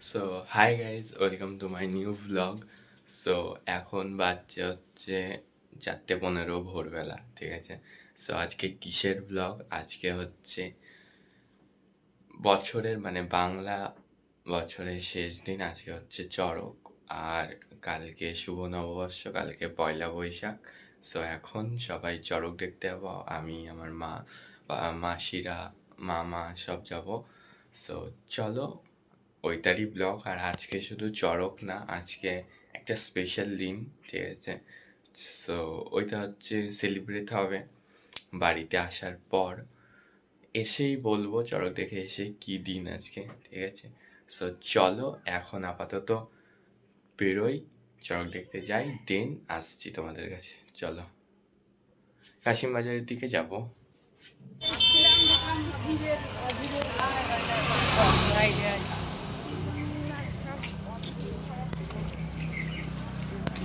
So hi guys, welcome to my new vlog. So এখন বাজছে হচ্ছে 4:15 ভোরবেলা, ঠিক আছে। সো আজকে কিসের ব্লগ? আজকে হচ্ছে বছরের মানে বাংলা বছরের শেষ দিন। আজকে হচ্ছে চড়ক, আর কালকে শুভ নববর্ষ, কালকে পয়লা বৈশাখ। সো এখন সবাই চড়ক দেখতে যাবো, আমি, আমার মা, মাসিরা, মামা সব যাব। সো চলো, ওইটারই ব্লগ। আর আজকে শুধু চড়ক না, আজকে একটা স্পেশাল দিন, ঠিক আছে। সো ওইটা হচ্ছে সেলিব্রেট হবে বাড়িতে আসার পর। এসেই বলবো চড়ক দেখে এসে কি দিন আজকে, ঠিক আছে। সো চলো এখন আপাতত বেরোই, চড়ক দেখতে যাই, দেন আসছি তোমাদের কাছে। চলো, কাশিম বাজারের দিকে যাবো।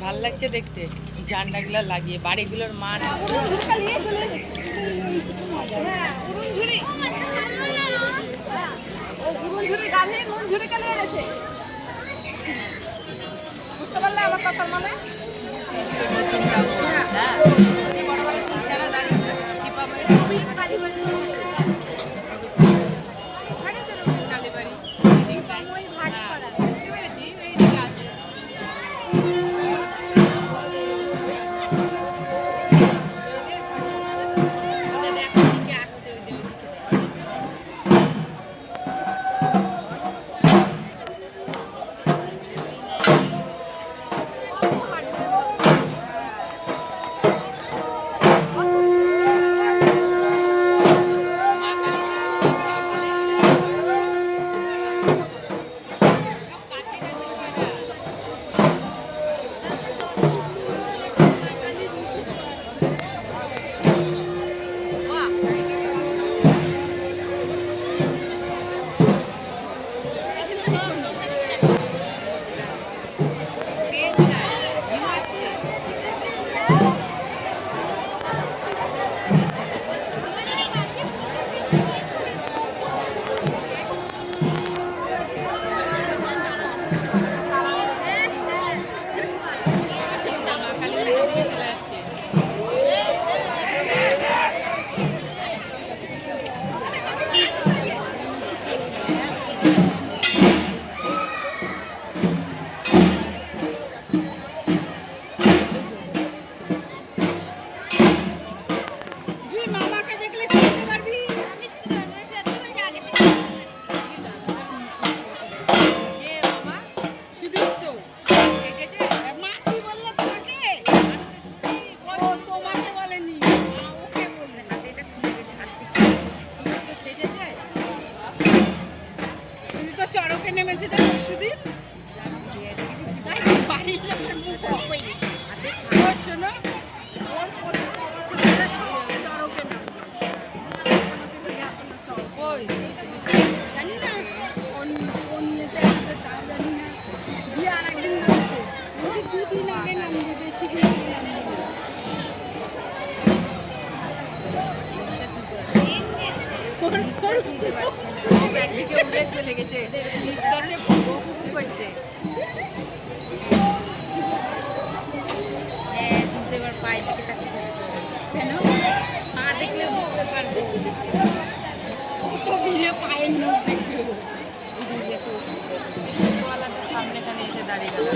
ভাল লাগছে দেখতে ঝান্ডাগুলো লাগিয়ে বাড়িগুলোর মান। বুঝতে পারলে আমার কথা মানে চড়কে নেমেছে পরশুদিন শোনো চলে গেছে করছে এবার পায়ে দিকে তাকিয়ে কেন পা দেখলে বুঝতে পারবে পায়ের নোট দেখতে সামনেখানে এসে দাঁড়িয়ে গেল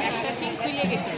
একটা সিং খুলে গেছে।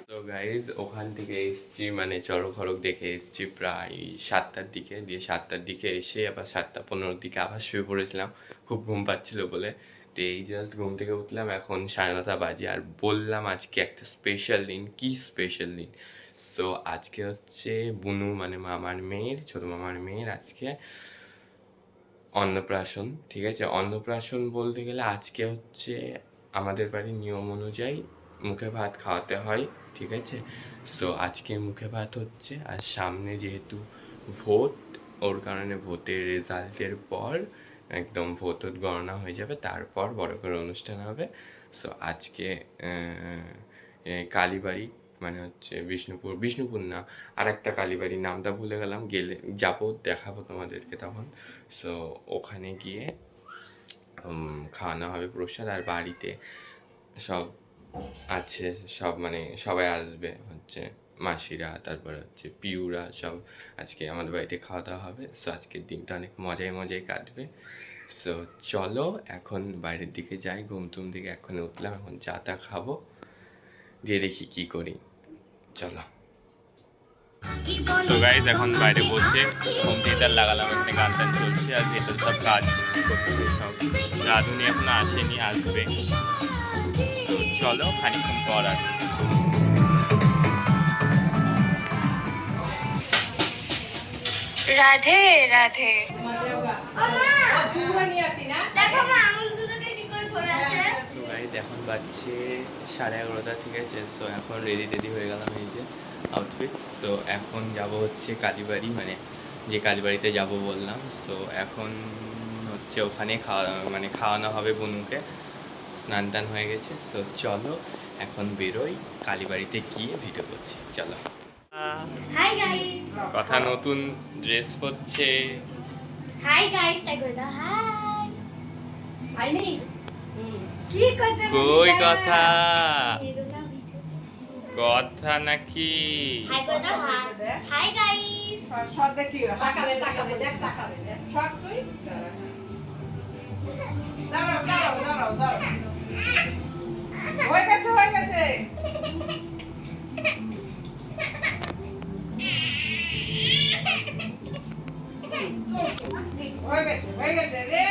তো গাইজ ওখান থেকে এসছি মানে চড়ক দেখে এসছি প্রায় 7টার দিকে, দিয়ে 7টার দিকে এসে আবার 7:15 দিকে আবার শুয়ে পড়েছিলাম, খুব ঘুম পাচ্ছিল বলে। তো এই জাস্ট ঘুম থেকে উঠলাম, এখন 9:30 বাজে। আর বললাম আজকে একটা স্পেশাল দিন। কি স্পেশাল দিন? সো আজকে হচ্ছে বুনু মানে মামার মেয়ের, ছোটো মামার মেয়ের আজকে অন্নপ্রাশন। ঠিক আছে, অন্নপ্রাশন বলতে গেলে আজকে হচ্ছে আমাদের বাড়ির নিয়ম অনুযায়ী মুখে ভাত খাওয়াতে হয়। ঠিক আছে, সো আজকে মুখে ভাত হচ্ছে। আর সামনে যেহেতু ভোট, ওর কারণে ভোটের রেজাল্টের পর একদম ভোট গণনা হয়ে যাবে, তারপর বড় করে অনুষ্ঠান হবে। সো আজকে কালীবাড়ি মানে হচ্ছে বিষ্ণুপুর না, আর একটা কালীবাড়ির নামটা ভুলে গেলাম, গেলে যাবো, দেখাবো তোমাদেরকে তখন। সো ওখানে গিয়ে খাওয়ানো হবে প্রসাদ। আর বাড়িতে সব আছে, সব মানে সবাই আসবে, হচ্ছে মাসিরা, তারপরে হচ্ছে পিউরা, সব আজকে আমাদের বাড়িতে খাওয়া দাওয়া হবে। সো আজকের দিনটা অনেক মজায় কাটবে। সো চলো এখন বাইরের দিকে যাই, ঘুমটুম দিকে এখন উঠলাম, এখন চা টা খাবো, দিয়ে দেখি কি করি। চলো। সো গাইজ এখন বাইরে বসে হোম থিয়েটার লাগালাম, এখানে গান টান চলছে আর ভেতর সব কাজ করতেছে সব। রাধুনি এখন আসেনি, আসবে। সো চলো খানিক্ষণ পর আসছি। রাধে রাধে। সো গাইজ এখন বাজছে 11:30, ঠিক আছে। সো এখন রেডি হয়ে গেলাম, এই যে আউটফিট। সো এখন যাব হচ্ছে কালীবাড়ি, মানে যে কালীবাড়িতে যাব বললাম। সো এখন হচ্ছে ওখানে খাওয়ানো হবে বুনুকে, স্নান টান হয়ে গেছে। সো চলো এখন বেরোই, কালীবাড়িতে গিয়ে ভিডিও করছি। চলো। Hi guys. কথা নতুন ড্রেস পরছে। হাই গাইস, তাই কই দাও হাই। আইনি কি করছে কই কথা এরোলা ভিডিও কথা নাকি? হাই কই দাও হাই। Hi guys. সব দেখি তাকাবে দেখ সব তুই দাঁড়াও হয়ে গেছে হয়ে গেছে রে।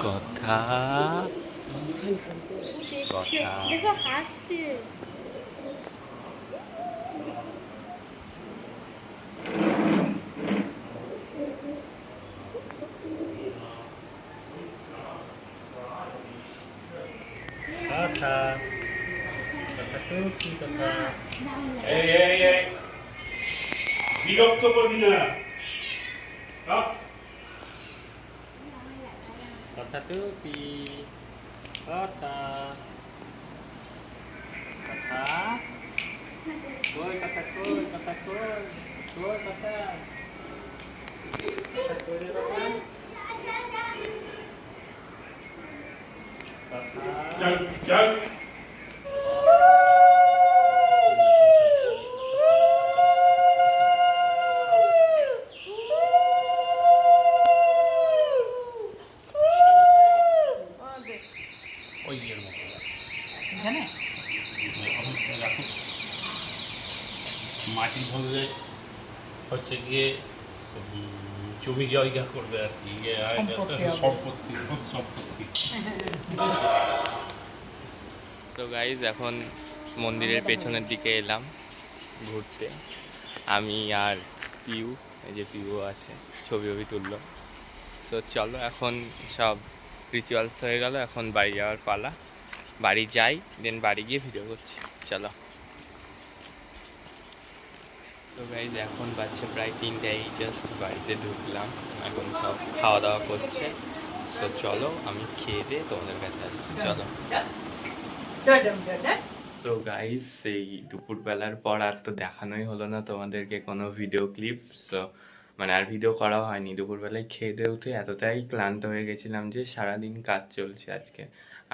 কথা কথা দেখো হাসছে। কথা কথা তো কি কথা? এই বিরক্ত করবি না। কথা তো কি কথা কথা কই কথা কই কথা কই কই কথা কথা কই রে বাবা কথা চল ওই এর মতো এখানে মাটি ধরলে হচ্ছে গিয়ে জমি জায়গা করবে আর কি, সম্পত্তি। সো গাইজ এখন মন্দিরের পেছনের দিকে এলাম ঘুরতে, আমি আর পিউ, এই যে পিউ আছে, ছবি তুললো। সো চলো এখন সব রিচুয়ালস হয়ে গেল, এখন বাড়ি যাওয়ার পালা। বাড়ি যাই, দেন বাড়ি গিয়ে ভিডিও করছি। চলো। সো গাইজ এখন বাচ্চা প্রায় 3টায়, জাস্ট বাড়িতে ঢুকলাম, এখন সব খাওয়া দাওয়া করছে। সো চলো আমি খেয়ে দিয়ে তোমাদের কাছে আসছি। চলো। ডডম সো গাইস, সেই দুপুরবেলার পর আর তো দেখানোই হলো না তোমাদেরকে কোনো ভিডিও ক্লিপ। সো মানে আর ভিডিও করা হয়নি। দুপুরবেলায় খেয়ে দিয়ে উঠে এতটাই ক্লান্ত হয়ে গেছিলাম যে সারাদিন কাজ চলছে আজকে।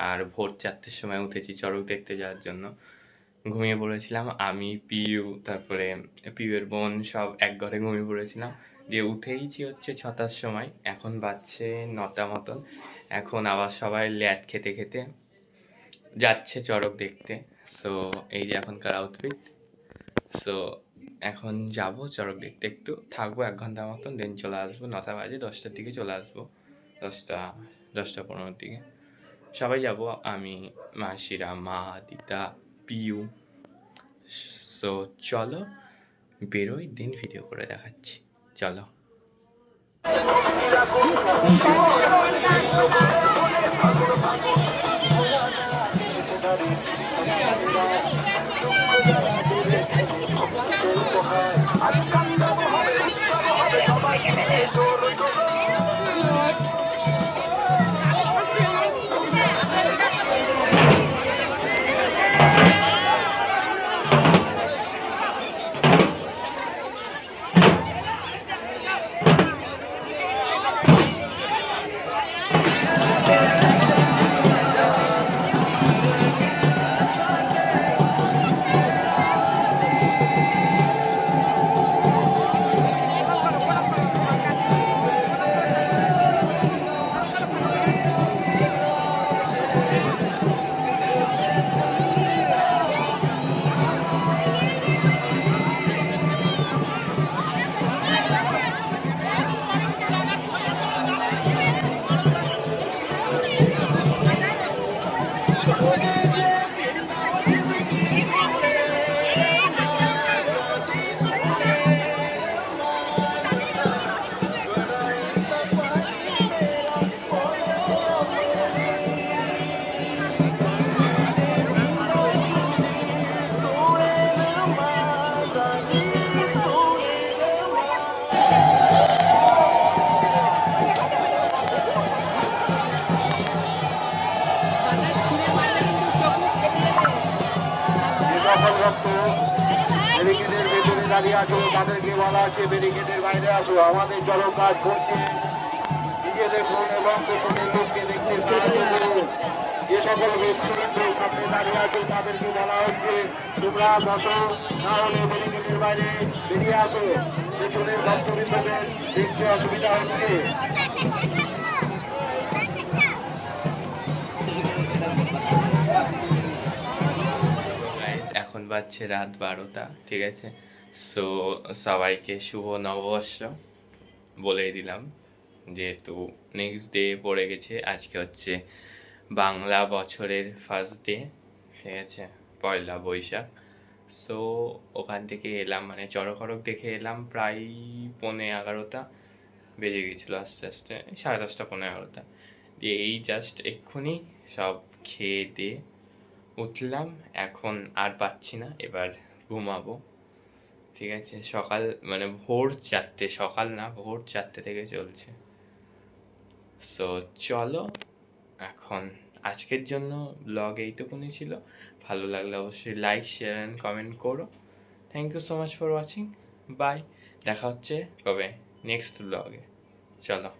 আর ভোর 4টের সময় উঠেছি চড়ক দেখতে যাওয়ার জন্য। ঘুমিয়ে পড়েছিলাম আমি, পিউ, তারপরে পিউয়ের বোন, সব এক ঘরে ঘুমিয়ে পড়েছিলাম। দিয়ে উঠেইছি হচ্ছে 6টার সময়, এখন বাজছে 9টা মতন। এখন আবার সবাই ল্যাট খেতে খেতে যাচ্ছে চড়ক দেখতে। সো এই যে এখনকার আউটফিট। সো এখন যাব চড়ক দেখতে, একটু থাকবো 1 ঘন্টা মতন, দেন চলে আসবো। 9টা বাজে, 10টার দিকে চলে আসবো, 10টা 15-র দিকে সবাই যাব। আমি, মাসিরা, মা, দিদা, পিউ। সো চলো বেরোই, দিন ভিডিও করে দেখাচ্ছি। চলো। সকল ভক্ত ব্যারিকেডের ভেতরে দাঁড়িয়ে আছো তাদেরকে বলা আছে ব্যারিকেডের বাইরে আসো, আমাদের চড়ক কাজ করছে। নিজেদের ফোন এবং পেছনের লোককে দেখতে সাহায্য করুন। যে সকল ব্যক্তিবৃন্দ সামনে দাঁড়িয়ে আছো তাদেরকে বলা হচ্ছে তোমরা বসো, না হলে ব্যারিকেডের বাইরে বেরিয়ে আসো। পেছনের ভক্তবৃন্দদের দেখতে অসুবিধা হচ্ছে। এখন বাজছে রাত 12টা, ঠিক আছে। সো সবাইকে শুভ নববর্ষ বলেই দিলাম, যেহেতু নেক্সট ডে পড়ে গেছে। আজকে হচ্ছে বাংলা বছরের ফার্স্ট ডে, ঠিক আছে, 1লা বৈশাখ। সো ওখান থেকে এলাম, মানে চড়ক দেখে এলাম প্রায় 11:15 বেজে গেছিলো, আস্তে আস্তে 10:30, 11:15 দিয়ে এই জাস্ট এক্ষুনি সব খেয়ে দিয়ে উঠলাম। এখন আর পাচ্ছি না, এবার ঘুমাবো, ঠিক আছে। সকাল মানে ভোর 4টে, সকাল না ভোর 4টে থেকে চলছে। সো চলো, এখন আজকের জন্য ব্লগ এইটুকুনি ছিল। ভালো লাগলে অবশ্যই লাইক, শেয়ার অ্যান্ড কমেন্ট করো। Thank you so much for watching. Bye, দেখা হচ্ছে কবে নেক্সট ব্লগে। চলো।